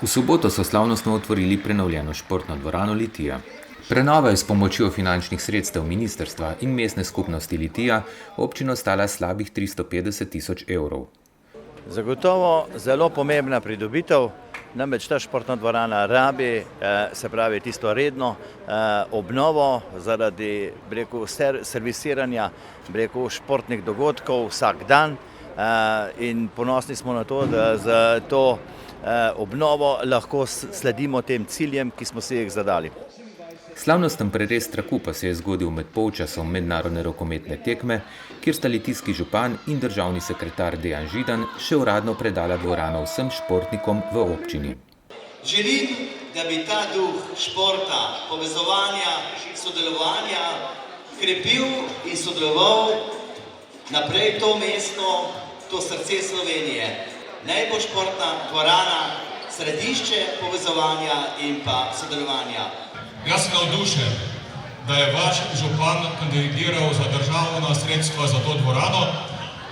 V soboto so slavnostno otvorili prenovljeno športno dvorano Litija. Prenova je s pomočjo finančnih sredstev ministrstva in mestne skupnosti Litija občino stala slabih 350 tisoč evrov. Zagotovo zelo pomembna pridobitev, namreč ta športna dvorana rabi, se pravi tisto redno obnovo zaradi servisiranja športnih dogodkov vsak dan in ponosni smo na to, da za to obnovo lahko sledimo tem ciljem, ki smo si jih zadali. Slavnosten prerez traku pa se je zgodil med polčasom mednarodne rokometne tekme, kjer sta litijski župan in državni sekretar Dejan Židan še uradno predala dvorano vsem športnikom v občini. Želim, da bi ta duh športa, povezovanja, sodelovanja krepil in sodeloval naprej to mesto, to srce Slovenije. Naj bo športna dvorana središče povezovanja in pa sodelovanja. Jaz sem navdušen, da je vaš župan kandidiral za državna sredstva za to dvorano.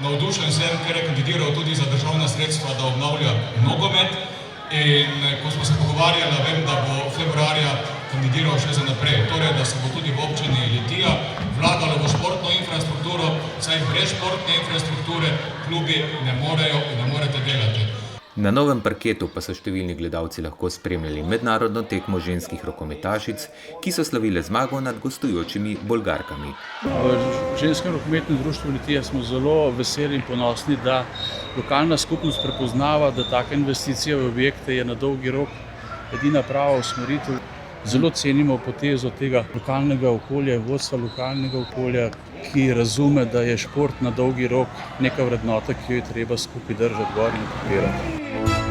Navdušen sem, ker je kandidiral tudi za državna sredstva, da obnavlja nogomet. In ko smo se pogovarjali, vem, da bo februarja kandidiral še za naprej. Torej, da se bo tudi v občini Litija vlagalo v športno infrastrukturo, saj brez športne infrastrukture klubi ne morejo in ne morete delati. Na novem parketu pa so številni gledalci lahko spremljali mednarodno tekmo ženskih rokometašic, ki so slavile zmago nad gostujočimi Bolgarkami. V ženskem rokometnem društvu Litija smo zelo veseli in ponosni, da lokalna skupnost prepoznava, da taka investicija v objekte je na dolgi rok edina prava usmeritev. Zelo cenimo potezo tega lokalnega okolja, vodstva lokalnega okolja, ki razume, da je šport na dolgi rok neka vrednota, ki jo je treba skupaj držati gor in podpirati.